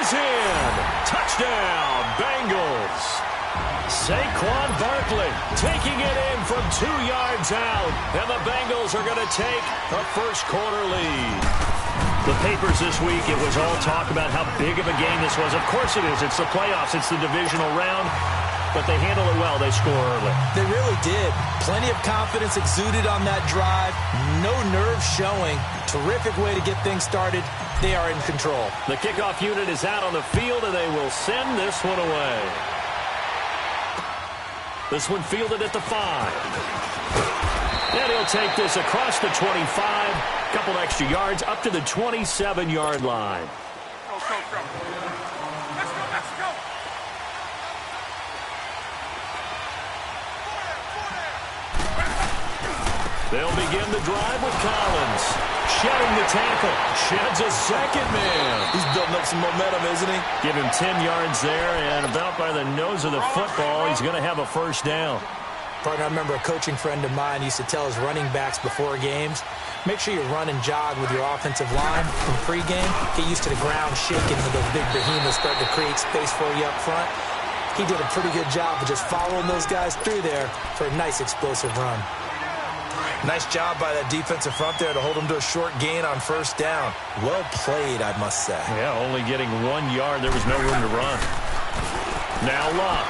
is in. Touchdown, Bengals. Saquon Barkley taking it in from 2 yards out. And the Bengals are going to take a first-quarter lead. The papers this week, it was all talk about how big of a game this was. Of course it is. It's the playoffs. It's the divisional round. But they handle it well. They score early. They really did. Plenty of confidence exuded on that drive. No nerves showing. Terrific way to get things started. They are in control. The kickoff unit is out on the field, and they will send this one away. This one fielded at the 5. And he'll take this across the 25. Couple extra yards up to the 27-yard line. Go. Let's go. They'll begin the drive with Collins. Shedding the tackle. Sheds a second man. He's building up some momentum, isn't he? Give him 10 yards there, and about by the nose of the football, he's going to have a first down. Partner, I remember a coaching friend of mine used to tell his running backs before games, make sure you run and jog with your offensive line from pregame. Get used to the ground shaking with those big behemoths starting to create space for you up front. He did a pretty good job of just following those guys through there for a nice explosive run. Nice job by that defensive front there to hold them to a short gain on first down. Well played, I must say. Yeah, only getting 1 yard. There was no room to run. Now Luck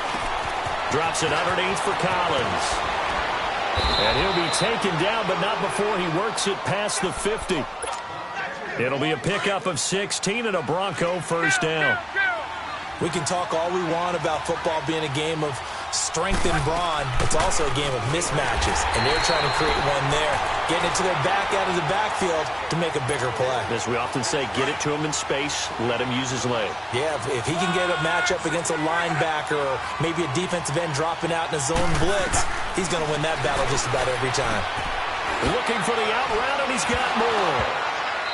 drops it underneath for Collins. And he'll be taken down, but not before he works it past the 50. It'll be a pickup of 16 and a Bronco first down. We can talk all we want about football being a game of strength and brawn. It's also a game of mismatches, and they're trying to create one there, getting it to their back out of the backfield to make a bigger play. As we often say, get it to him in space, let him use his leg. Yeah, if he can get a matchup against a linebacker or maybe a defensive end dropping out in a zone blitz, he's going to win that battle just about every time. Looking for the out route, and he's got more.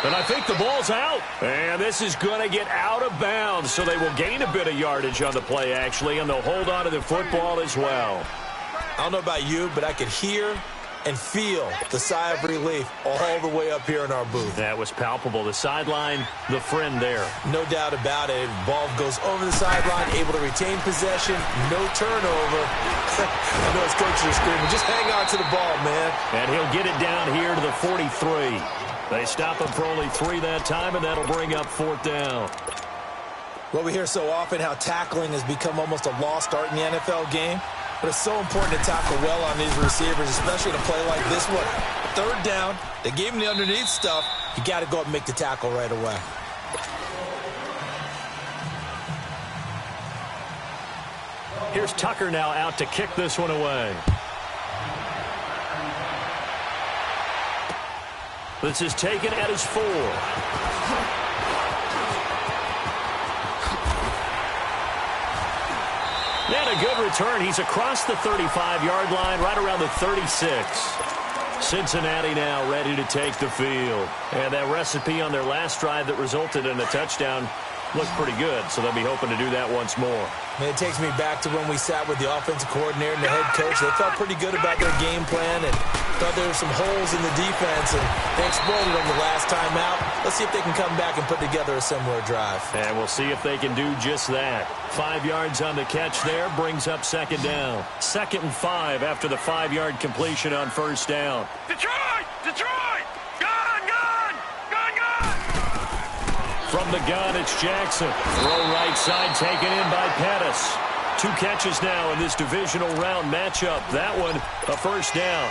And I think the ball's out. And this is going to get out of bounds, so they will gain a bit of yardage on the play, actually, and they'll hold on to the football as well. I don't know about you, but I could hear and feel the sigh of relief all the way up here in our booth. That was palpable. The sideline, the friend there. No doubt about it. Ball goes over the sideline, able to retain possession, no turnover. I know his coaches are screaming, just hang on to the ball, man. And he'll get it down here to the 43. They stop him for only 3 that time, and that'll bring up 4th down. Well, we hear so often how tackling has become almost a lost art in the NFL game. But it's so important to tackle well on these receivers, especially to play like this one. 3rd down, they gave him the underneath stuff. You got to go up and make the tackle right away. Here's Tucker now out to kick this one away. This is taken at his 4. And a good return. He's across the 35-yard line, right around the 36. Cincinnati now ready to take the field. And that recipe on their last drive that resulted in a touchdown looked pretty good, so they'll be hoping to do that once more. And it takes me back to when we sat with the offensive coordinator and the head coach. They felt pretty good about their game plan and thought there were some holes in the defense, and they exploited them the last time out. Let's see if they can come back and put together a similar drive. And we'll see if they can do just that. 5 yards on the catch there brings up 2nd down. 2nd and 5 after the 5-yard completion on 1st down. Detroit! From the gun, it's Jackson. Throw right side taken in by Pettis. 2 catches now in this divisional round matchup. That one, a first down.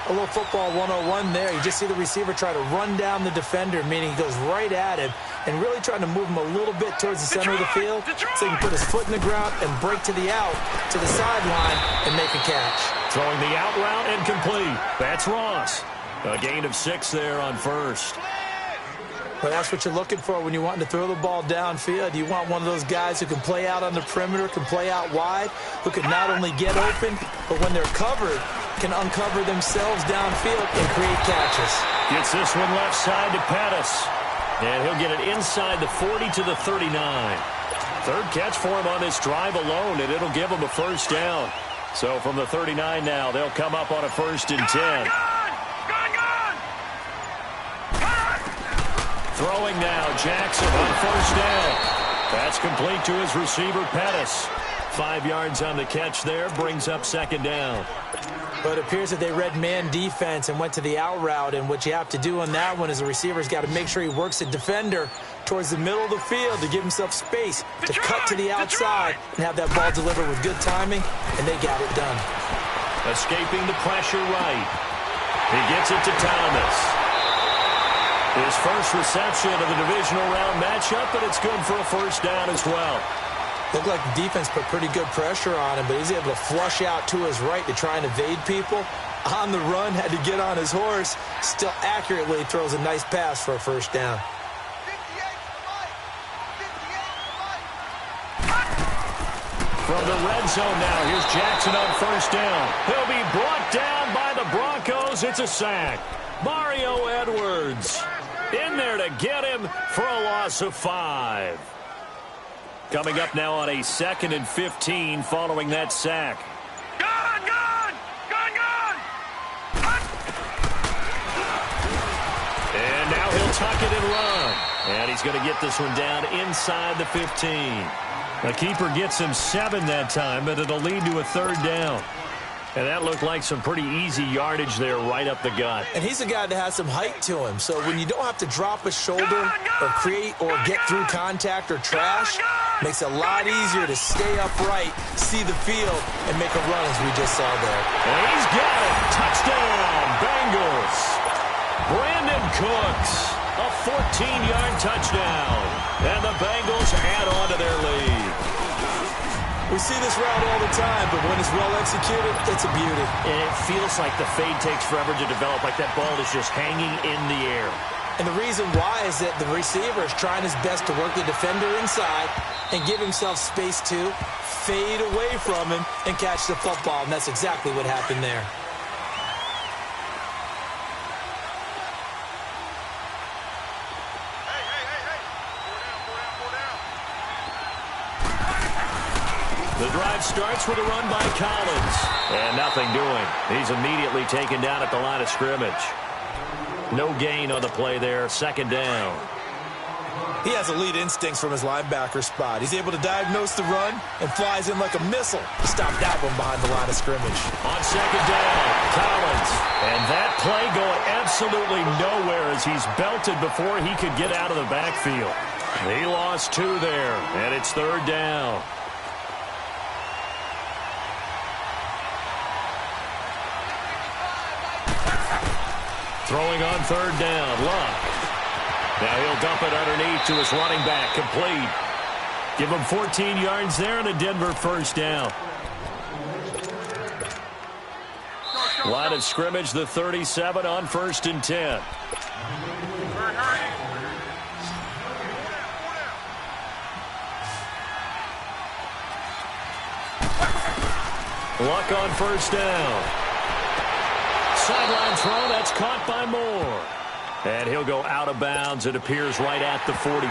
A little football 101 there. You just see the receiver try to run down the defender, meaning he goes right at him and really trying to move him a little bit towards the center of the field so he can put his foot in the ground and break to the out, to the sideline, and make a catch. Throwing the out route and complete. That's Ross. A gain of 6 there on 1st. Well, that's what you're looking for when you're wanting to throw the ball downfield. You want one of those guys who can play out on the perimeter, can play out wide, who can not only get open, but when they're covered, can uncover themselves downfield and create catches. Gets this one left side to Pettis. And he'll get it inside the 40 to the 39. 3rd catch for him on this drive alone, and it'll give him a first down. So from the 39 now, they'll come up on a 1st and 10. Throwing now, Jackson on 1st down. That's complete to his receiver, Pettis. 5 yards on the catch there, brings up second down. But it appears that they read man defense and went to the out route, and what you have to do on that one is the receiver's got to make sure he works the defender towards the middle of the field to give himself space to cut to the outside and have that ball delivered with good timing, and they got it done. Escaping the pressure right. He gets it to Thomas. His first reception of the divisional round matchup, but it's good for a first down as well. Looked like the defense put pretty good pressure on him, but he's able to flush out to his right to try and evade people. On the run, had to get on his horse. Still accurately throws a nice pass for a first down. From the red zone now, here's Jackson on first down. He'll be brought down by the Broncos. It's a sack. Mario Edwards in there to get him for a loss of 5. Coming up now on a 2nd and 15 following that sack. Gone! And now he'll tuck it and run. And he's going to get this one down inside the 15. The keeper gets him 7 that time, but it'll lead to a third down. And that looked like some pretty easy yardage there right up the gut. And he's a guy that has some height to him, so when you don't have to drop a shoulder or create or get through contact or trash, makes it a lot easier to stay upright, see the field, and make a run as we just saw there. And he's got it. Touchdown, Bengals. Brandon Cooks, a 14-yard touchdown. And the Bengals add on to their lead. We see this route all the time, but when it's well executed, it's a beauty. And it feels like the fade takes forever to develop, like that ball is just hanging in the air. And the reason why is that the receiver is trying his best to work the defender inside and give himself space to fade away from him and catch the football, and that's exactly what happened there. The drive starts with a run by Collins. And nothing doing. He's immediately taken down at the line of scrimmage. No gain on the play there. Second down. He has elite instincts from his linebacker spot. He's able to diagnose the run and flies in like a missile. Stop that one behind the line of scrimmage. On second down, Collins. And that play going absolutely nowhere as he's belted before he could get out of the backfield. He lost 2 there, and it's third down. Throwing on third down, Luck. Now he'll dump it underneath to his running back, complete. Give him 14 yards there and a Denver first down. Line of scrimmage, the 37 on 1st and 10. Luck on first down. Sideline throw, that's caught by Moore. And he'll go out of bounds. It appears right at the 45.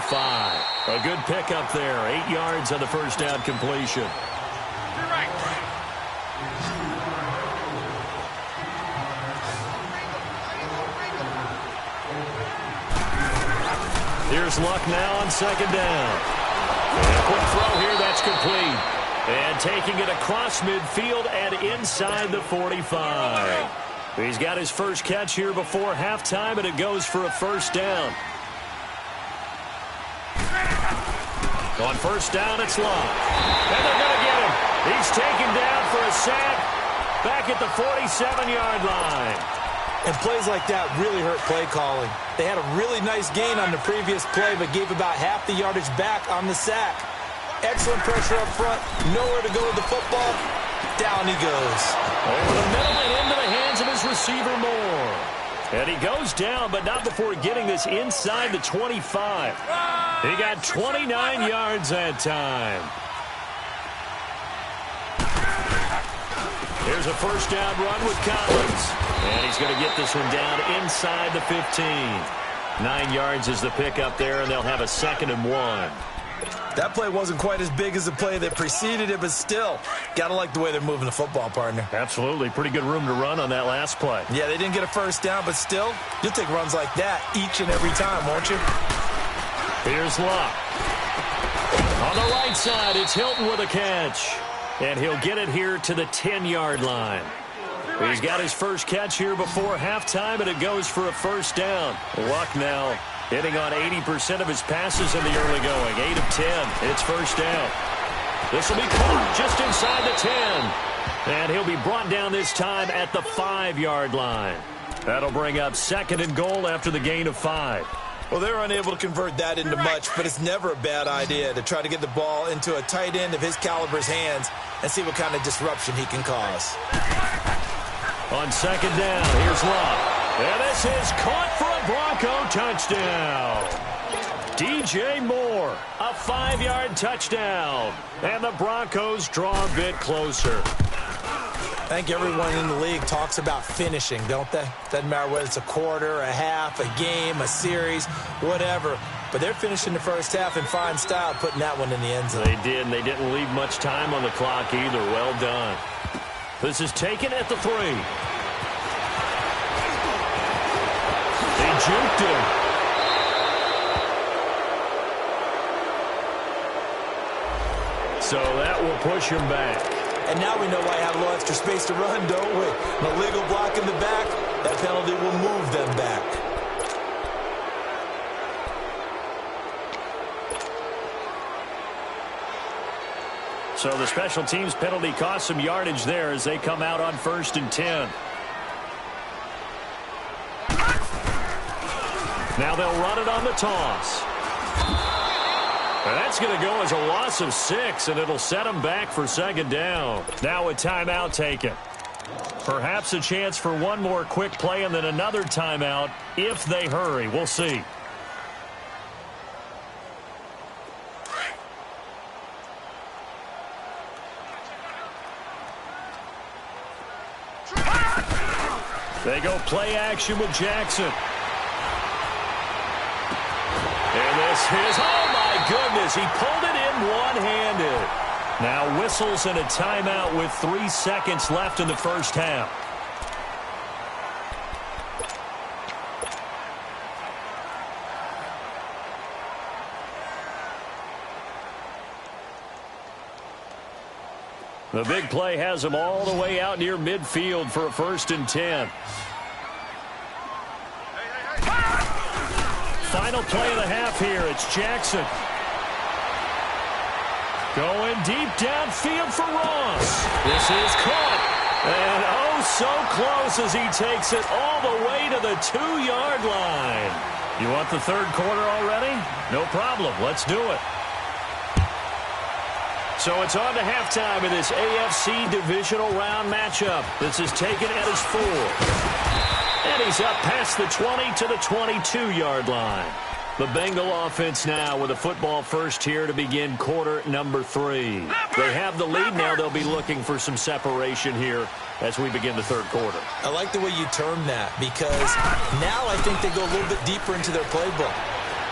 A good pickup there. 8 yards on the first down completion. Here's Luck now on second down. And a quick throw here, that's complete. And taking it across midfield and inside the 45. He's got his first catch here before halftime, and it goes for a first down. On first down, it's Luck. And they're going to get him. He's taken down for a sack back at the 47-yard line. And plays like that really hurt play calling. They had a really nice gain on the previous play, but gave about half the yardage back on the sack. Excellent pressure up front. Nowhere to go with the football. Down he goes. Over the middle and into the hands of his receiver, Moore. And he goes down, but not before getting this inside the 25. He got 29 yards that time. Here's a first down run with Collins. And he's going to get this one down inside the 15. 9 yards is the pickup there, and they'll have a 2nd and 1. That play wasn't quite as big as the play that preceded it, but still, gotta like the way they're moving the football, partner. Absolutely. Pretty good room to run on that last play. Yeah, they didn't get a first down, but still, you'll take runs like that each and every time, won't you? Here's Luck. On the right side, it's Hilton with a catch. And he'll get it here to the 10-yard line. He's got his first catch here before halftime, and it goes for a first down. Luck now hitting on 80% of his passes in the early going. 8 of 10. It's first down. This will be caught just inside the 10. And he'll be brought down this time at the 5-yard line. That'll bring up 2nd and goal after the gain of 5. Well, they're unable to convert that into much, but it's never a bad idea to try to get the ball into a tight end of his caliber's hands and see what kind of disruption he can cause. On 2nd down, here's Luck. And this is caught for a Bronco touchdown. DJ Moore, a 5-yard touchdown. And the Broncos draw a bit closer. I think everyone in the league talks about finishing, don't they? Doesn't matter whether it's a quarter, a half, a game, a series, whatever. But they're finishing the first half in fine style, putting that one in the end zone. They did, and they didn't leave much time on the clock either. Well done. This is taken at the 3. They juked him. So that will push him back. And now we know why I have a little extra space to run, don't we? An illegal block in the back, that penalty will move them back. So the special teams penalty cost some yardage there as they come out on 1st and 10. Now they'll run it on the toss. And that's going to go as a loss of 6, and it'll set them back for 2nd down. Now a timeout taken. Perhaps a chance for one more quick play and then another timeout if they hurry. We'll see. They go play action with Jackson. And this is, oh my goodness, he pulled it in one-handed. Now whistles and a timeout with 3 seconds left in the first half. The big play has them all the way out near midfield for a 1st and 10. Final play of the half here. It's Jackson. Going deep downfield for Ross. This is caught. And oh, so close as he takes it all the way to the 2-yard line. You want the 3rd quarter already? No problem. Let's do it. So it's on to halftime in this AFC divisional round matchup. This is taken at his 4. And he's up past the 20 to the 22-yard line. The Bengal offense now with a football first here to begin quarter number 3. They have the lead now. They'll be looking for some separation here as we begin the 3rd quarter. I like the way you term that because now I think they go a little bit deeper into their playbook.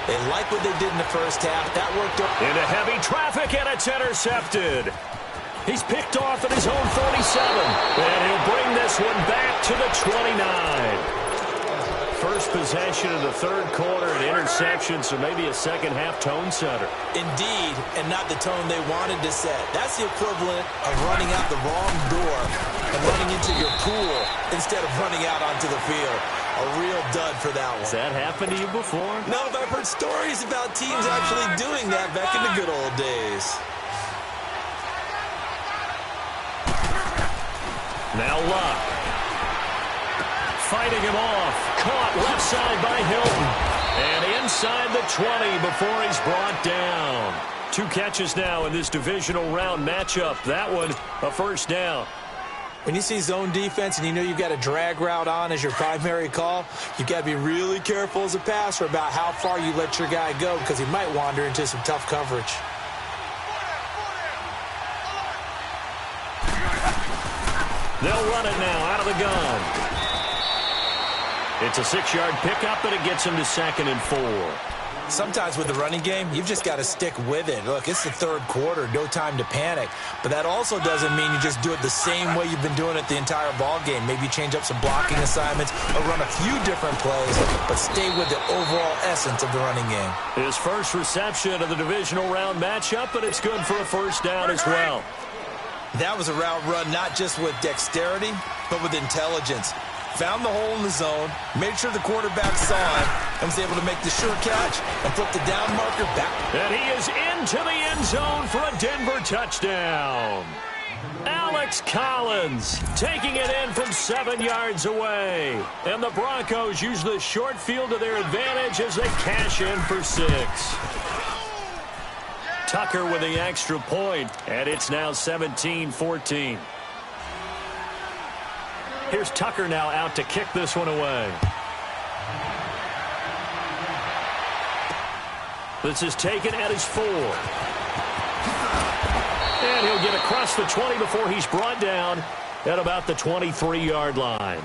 They like what they did in the first half. That worked out. Into heavy traffic, and it's intercepted. He's picked off at his own 47. And he'll bring this one back to the 29. First possession of the 3rd quarter, an interception, so maybe a second-half tone setter. Indeed, and not the tone they wanted to set. That's the equivalent of running out the wrong door and running into your pool instead of running out onto the field. A real dud for that one. Has that happened to you before? No, but I've heard stories about teams actually doing that back in the good old days. Now Luck. Fighting him off. Caught left side by Hilton. And inside the 20 before he's brought down. 2 catches now in this divisional round matchup. That one, a first down. When you see zone defense and you know you've got a drag route on as your primary call, you've got to be really careful as a passer about how far you let your guy go because he might wander into some tough coverage. They'll run it now out of the gun. It's a 6-yard pickup, and it gets him to 2nd and 4. Sometimes with the running game, you've just got to stick with it. Look, it's the third quarter, no time to panic. But that also doesn't mean you just do it the same way you've been doing it the entire ball game. Maybe you change up some blocking assignments or run a few different plays, but stay with the overall essence of the running game. His first reception of the divisional round matchup, but it's good for a first down as well. That was a route run not just with dexterity, but with intelligence. Found the hole in the zone, made sure the quarterback saw it, and was able to make the sure catch and flip the down marker back. And he is into the end zone for a Denver touchdown. Alex Collins taking it in from 7 yards away. And the Broncos use the short field to their advantage as they cash in for 6. Tucker with the extra point, and it's now 17-14. Here's Tucker now out to kick this one away. This is taken at his 4. And he'll get across the 20 before he's brought down at about the 23-yard line.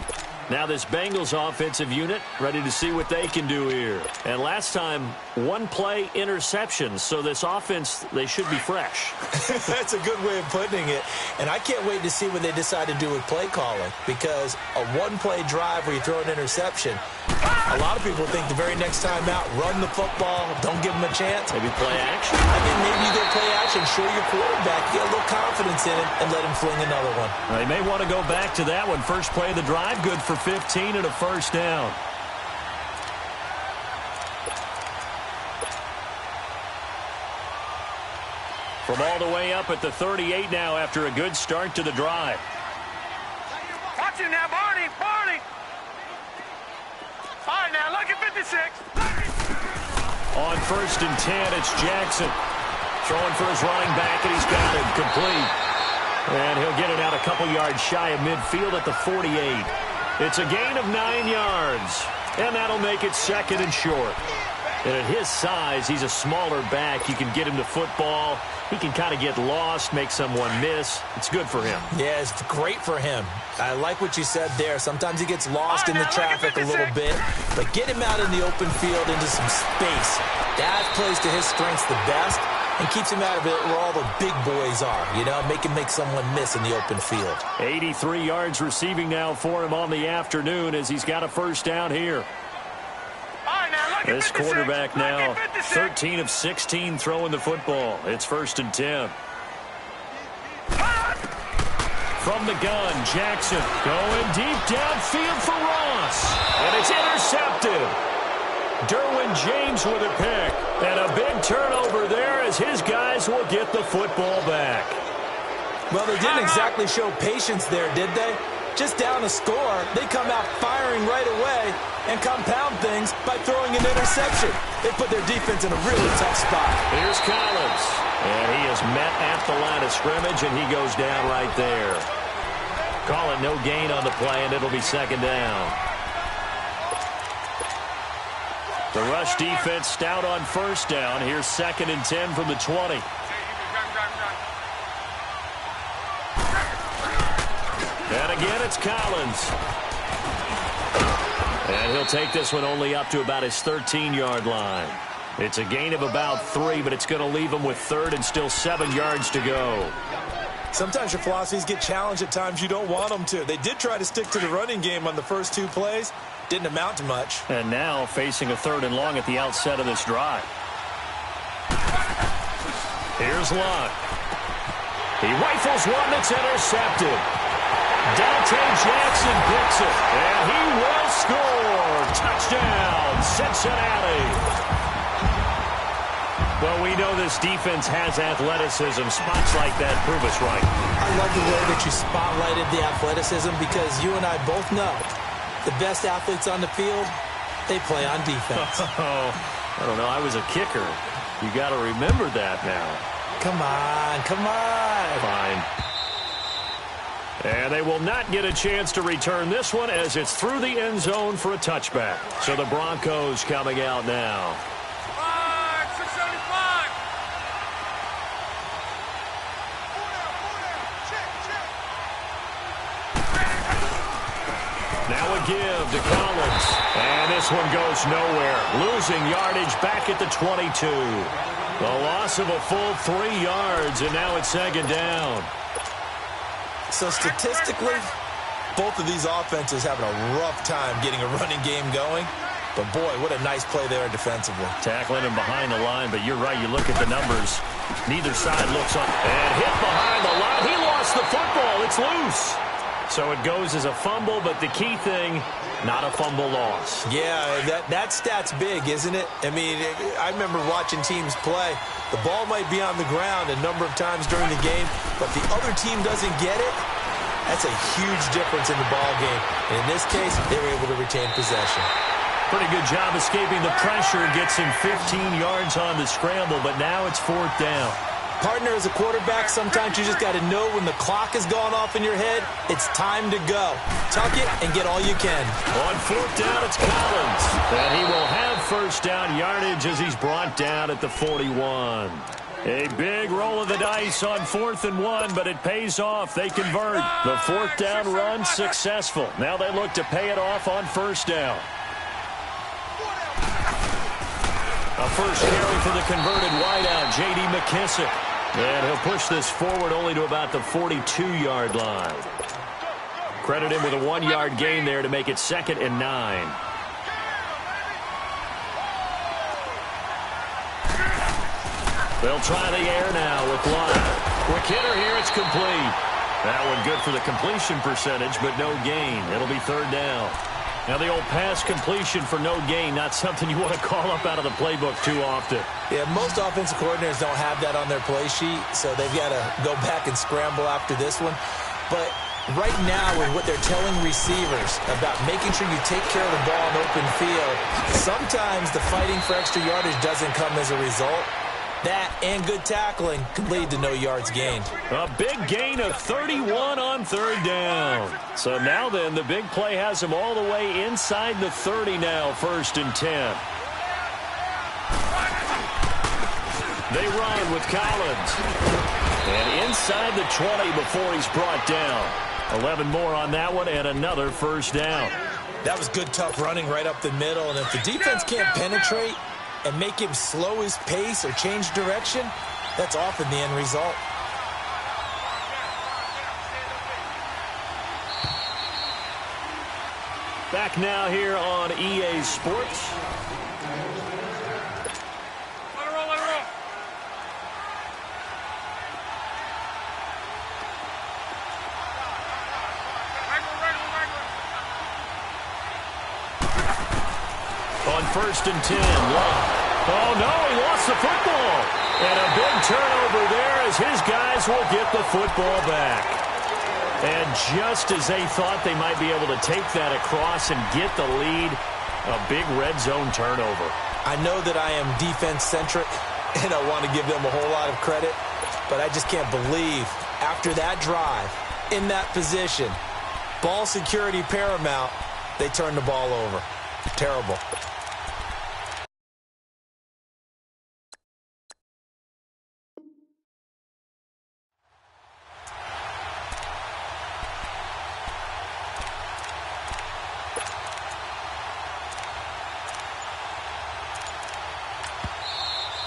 Now this Bengals offensive unit ready to see what they can do here. And last time, 1-play interception. So this offense, they should be fresh. That's a good way of putting it. And I can't wait to see what they decide to do with play calling. Because a 1-play drive where you throw an interception, a lot of people think the very next time out, run the football, don't give them a chance. Maybe play action. I think maybe you go play action, show your quarterback, get a little confidence in it, and let him fling another one. They may want to go back to that one. First play of the drive, good for 15 and a first down. From all the way up at the 38 now after a good start to the drive. Watch it now, Barney, Barney. All right, now, look at 56. On 1st and 10, it's Jackson. Throwing for his running back, and he's got it complete. And he'll get it out a couple yards shy of midfield at the 48. It's a gain of 9 yards, and that'll make it 2nd and short. And at his size, he's a smaller back. You can get him to football. He can kind of get lost, make someone miss. It's good for him. Yeah, it's great for him. I like what you said there. Sometimes he gets lost in the traffic a little bit, but get him out in the open field into some space. That plays to his strengths the best and keeps him out of it where all the big boys are, you know, make him make someone miss in the open field. 83 yards receiving now for him on the afternoon as he's got a first down here. This quarterback now 13 of 16 throwing the football. It's 1st and 10. From the gun, Jackson going deep downfield for Ross. And it's intercepted. Derwin James with a pick. And a big turnover there as his guys will get the football back. Well, they didn't exactly show patience there, did they? Just down a score, they come out firing right away and compound things by throwing an interception. They put their defense in a really tough spot. Here's Collins. And he is met at the line of scrimmage, and he goes down right there. Call it no gain on the play, and it'll be 2nd down. The rush defense stout on 1st down. Here's 2nd and 10 from the 20. And again, it's Collins. And he'll take this one only up to about his 13-yard line. It's a gain of about 3, but it's going to leave him with 3rd and still 7 yards to go. Sometimes your philosophies get challenged at times you don't want them to. They did try to stick to the running game on the first 2 plays. Didn't amount to much. And now facing a 3rd and long at the outset of this drive. Here's Luck. He rifles one that's intercepted. Dante Jackson picks it, and he will score. Touchdown, Cincinnati. Well, we know this defense has athleticism. Spots like that prove us right. I love the way that you spotlighted the athleticism because you and I both know the best athletes on the field, they play on defense. Oh, I don't know. I was a kicker. You got to remember that now. Come on, come on. Fine. And they will not get a chance to return this one as it's through the end zone for a touchback. So the Broncos coming out now. 675. Now a give to Collins. And this one goes nowhere. Losing yardage back at the 22. A loss of a full 3 yards, and now it's second down. So statistically, both of these offenses having a rough time getting a running game going. But, boy, what a nice play there defensively. Tackling him behind the line, but you're right. You look at the numbers. Neither side looks up. And hit behind the line. He lost the football. It's loose. So it goes as a fumble, but the key thing, not a fumble loss. Yeah, that stat's big, isn't it? I mean, I remember watching teams play. The ball might be on the ground a number of times during the game, but the other team doesn't get it. That's a huge difference in the ball game. And in this case, they were able to retain possession. Pretty good job escaping the pressure. Gets him 15 yards on the scramble, but now it's fourth down. Partner, as a quarterback, sometimes you just got to know when the clock has gone off in your head, it's time to go. Tuck it and get all you can. On fourth down, it's Collins. And he will have first down yardage as he's brought down at the 41. A big roll of the dice on 4th and 1, but it pays off. They convert. The fourth down run successful. Now they look to pay it off on first down. A first carry for the converted wideout, J.D. McKissick. And he'll push this forward only to about the 42-yard line. Credit him with a 1-yard gain there to make it 2nd and 9. They'll try the air now with Lyon. Quick hitter here, it's complete. That one good for the completion percentage, but no gain. It'll be third down. Now the old pass completion for no gain, not something you want to call up out of the playbook too often. Yeah, most offensive coordinators don't have that on their play sheet, so they've got to go back and scramble after this one. But right now, with what they're telling receivers about making sure you take care of the ball in open field, sometimes the fighting for extra yardage doesn't come as a result. That and good tackling can lead to no yards gained. A big gain of 31 on third down. So now then, the big play has him all the way inside the 30 now, 1st and 10. They run with Collins. And inside the 20 before he's brought down. 11 more on that one and another first down. That was good, tough running right up the middle. And if the defense can't penetrate and make him slow his pace or change direction, that's often the end result. Back now here on EA Sports. On 1st and 10, Love. Oh, no, he lost the football. And a big turnover there as his guys will get the football back. And just as they thought they might be able to take that across and get the lead, a big red zone turnover. I know that I am defense-centric, and I want to give them a whole lot of credit, but I just can't believe after that drive, in that position, ball security paramount, they turned the ball over. Terrible.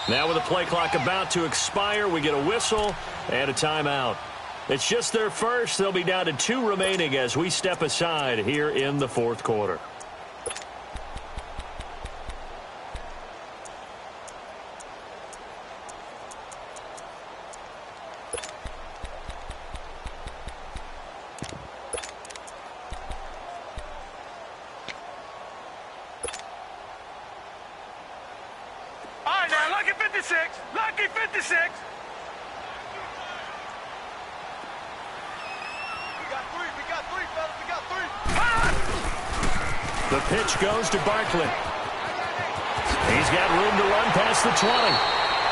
Now with the play clock about to expire, we get a whistle and a timeout. It's just their first. They'll be down to 2 remaining as we step aside here in the 4th quarter. Lucky 56! Lucky 56! We got three, fellas, we got three! The pitch goes to Barkley. He's got room to run past the 20.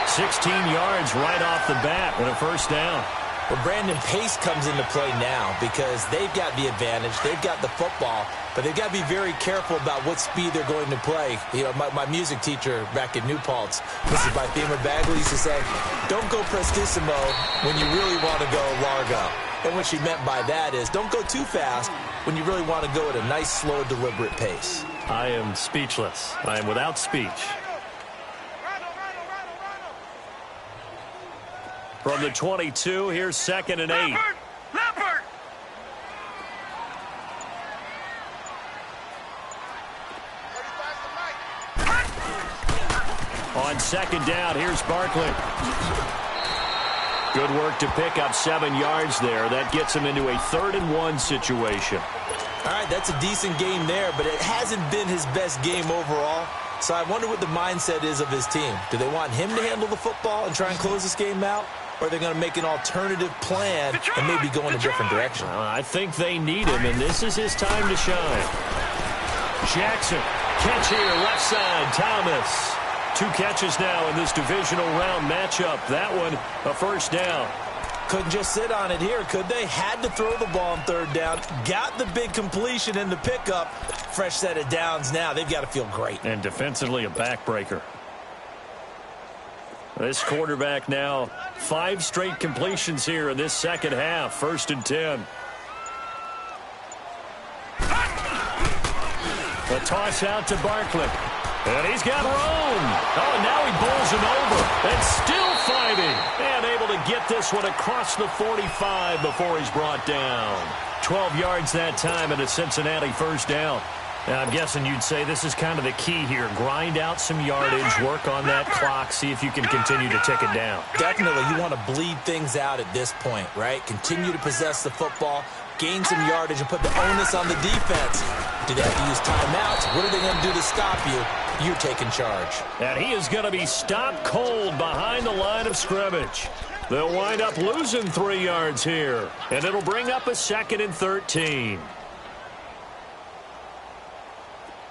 16 yards right off the bat and a first down. Well, Brandon, pace comes into play now because they've got the advantage. They've got the football, but they've got to be very careful about what speed they're going to play. You know, my music teacher back in New Paltz, Mrs. Bythema Bagley, used to say, don't go prestissimo when you really want to go largo. And what she meant by that is don't go too fast when you really want to go at a nice, slow, deliberate pace. I am speechless. I am without speech. From the 22, here's 2nd and 8. Leopard! On 2nd down, here's Barkley. Good work to pick up 7 yards there. That gets him into a 3rd and 1 situation. All right, that's a decent game there, but it hasn't been his best game overall. So I wonder what the mindset is of his team. Do they want him to handle the football and try and close this game out? Or are they going to make an alternative plan and maybe go in a different direction? I think they need him, and this is his time to shine. Jackson, catch here, left side, Thomas. 2 catches now in this divisional round matchup. That one, a first down. Couldn't just sit on it here, could they? Had to throw the ball on 3rd down. Got the big completion in the pickup. Fresh set of downs now. They've got to feel great. And defensively, a backbreaker. This quarterback now, 5 straight completions here in this second half. 1st and 10. A toss out to Barkley. And he's got room. Oh, and now he bowls him over. And still fighting. And able to get this one across the 45 before he's brought down. 12 yards that time and a Cincinnati first down. Now, I'm guessing you'd say this is kind of the key here. Grind out some yardage, work on that clock, see if you can continue to tick it down. Definitely, you want to bleed things out at this point, right? Continue to possess the football, gain some yardage, and put the onus on the defense. Do they have to use timeouts? What are they going to do to stop you? You're taking charge. And he is going to be stopped cold behind the line of scrimmage. They'll wind up losing 3 yards here, and it'll bring up a 2nd and 13.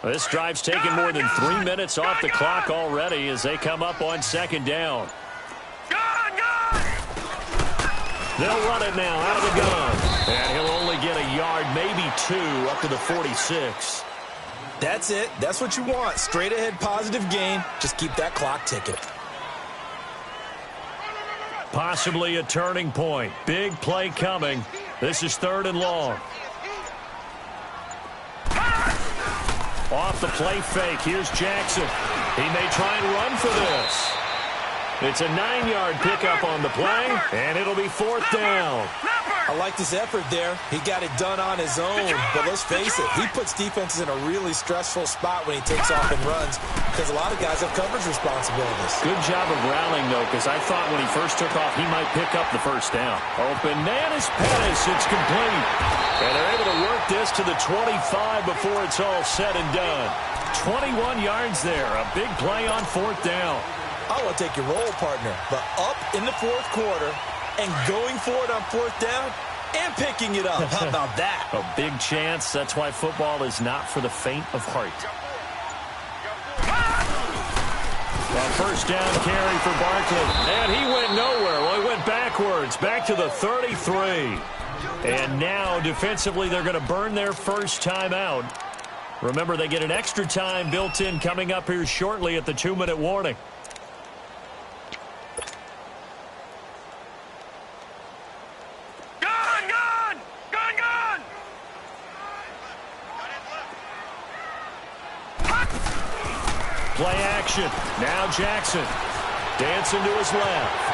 This drive's taken more than 3 minutes off the clock already as they come up on 2nd down. They'll run it now out of the gun. And he'll only get a yard, maybe 2, up to the 46. That's it. That's what you want. Straight ahead positive gain. Just keep that clock ticking. Possibly a turning point. Big play coming. This is 3rd and long. Off the play fake. Here's Jackson. He may try and run for this. It's a 9-yard pickup on the play, and it'll be 4th down. I like this effort there. He got it done on his own, but let's face it, he puts defenses in a really stressful spot when he takes off and runs because a lot of guys have coverage responsibilities. Good job of rallying, though, because I thought when he first took off, he might pick up the first down. Oh, bananas Pettis, it's complete. And they're able to work this to the 25 before it's all said and done. 21 yards there, a big play on 4th down. I want to take your role, partner, but up in the 4th quarter and going for it on 4th down and picking it up. How about that? A big chance. That's why football is not for the faint of heart. A first down carry for Barkley. And he went nowhere. Well, he went backwards, back to the 33. And now, defensively, they're going to burn their first timeout. Remember, they get an extra time built in coming up here shortly at the 2-minute warning. Play action. Now Jackson. Dancing to his left.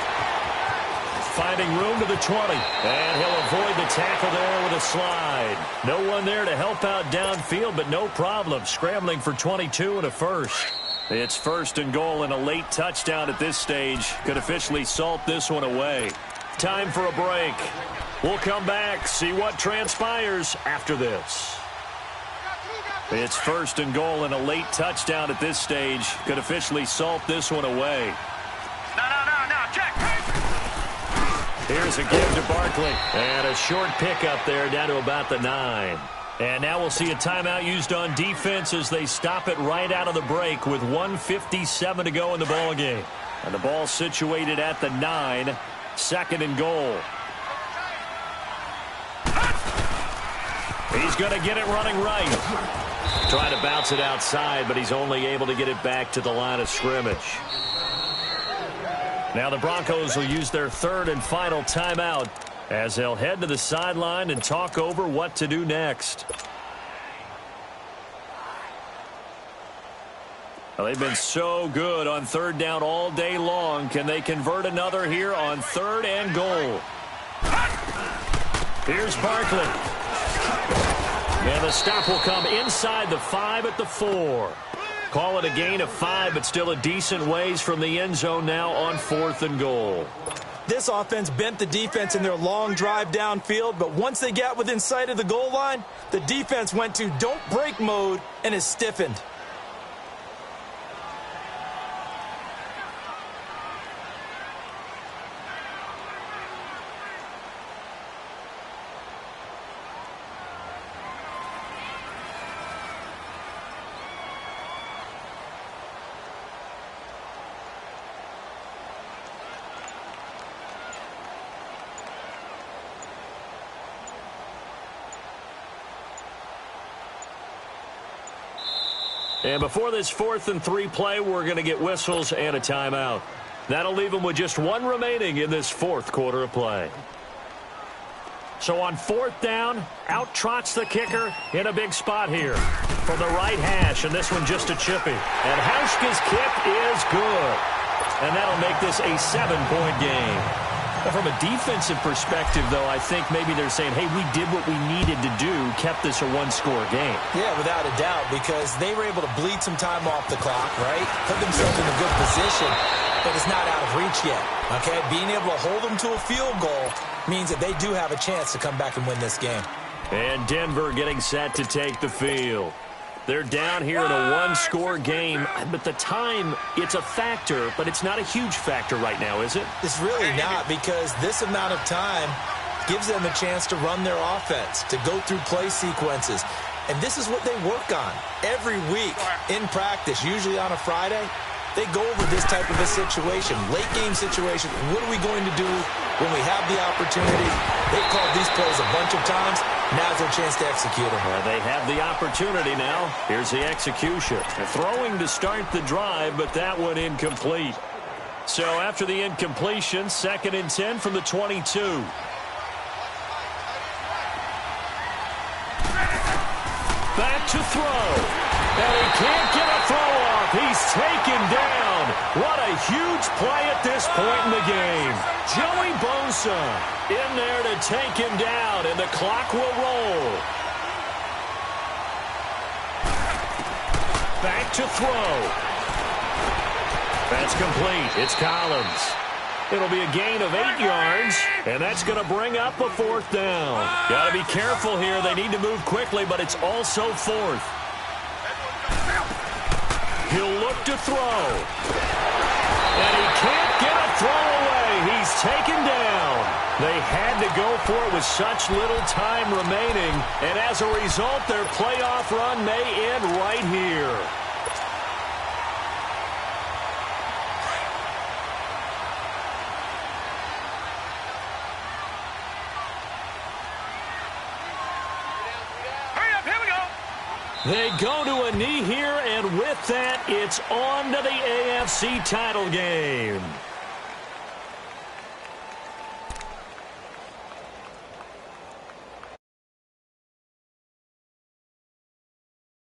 Finding room to the 20. And he'll avoid the tackle there with a slide. No one there to help out downfield, but no problem. Scrambling for 22 and a first. It's 1st and goal and a late touchdown at this stage. Could officially salt this one away. Time for a break. We'll come back, see what transpires after this. It's 1st and goal and a late touchdown at this stage. Could officially salt this one away. No, check. Here's a give to Barkley. And a short pickup there down to about the 9. And now we'll see a timeout used on defense as they stop it right out of the break with 1:57 to go in the ball game. And the ball situated at the 9. 2nd and goal. He's going to get it running right. Trying to bounce it outside, but he's only able to get it back to the line of scrimmage. Now the Broncos will use their 3rd and final timeout as they'll head to the sideline and talk over what to do next. Well, they've been so good on third down all day long. Can they convert another here on 3rd and goal? Here's Barkley. And the stop will come inside the 5 at the 4. Call it a gain of 5, but still a decent ways from the end zone now on 4th and goal. This offense bent the defense in their long drive downfield, but once they got within sight of the goal line, the defense went to don't break mode and is stiffened. And before this 4th and 3 play, we're going to get whistles and a timeout. That'll leave them with just 1 remaining in this 4th quarter of play. So on 4th down, out trots the kicker in a big spot here from the right hash, and this one just a chippy. And Hauschka's kick is good. And that'll make this a 7-point game. Well, from a defensive perspective, though, I think maybe they're saying, hey, we did what we needed to do, kept this a 1-score game. Yeah, without a doubt, because they were able to bleed some time off the clock, right? Put themselves in a good position, but it's not out of reach yet, okay? Being able to hold them to a field goal means that they do have a chance to come back and win this game. And Denver getting set to take the field. They're down here in a 1-score game, but the time, it's a factor, but it's not a huge factor right now, is it? It's really not, because this amount of time gives them a chance to run their offense, to go through play sequences. And this is what they work on every week in practice, usually on a Friday. They go over this type of a situation, late-game situation. What are we going to do when we have the opportunity? They've called these plays a bunch of times. Now's their chance to execute them. They have the opportunity now. Here's the execution. Throwing to start the drive, but that one incomplete. So after the incompletion, 2nd and 10 from the 22. Back to throw. And he can't get a throw off. He's taken down. What a huge play at this point in the game. Joey Bosa in there to take him down, and the clock will roll. Back to throw. That's complete. It's Collins. It'll be a gain of 8 yards, and that's going to bring up a 4th down. Got to be careful here. They need to move quickly, but it's also 4th. He'll look to throw. And he can't get a throw away. He's taken down. They had to go for it with such little time remaining. And as a result, their playoff run may end right here. They go to a knee here, and with that, it's on to the AFC title game.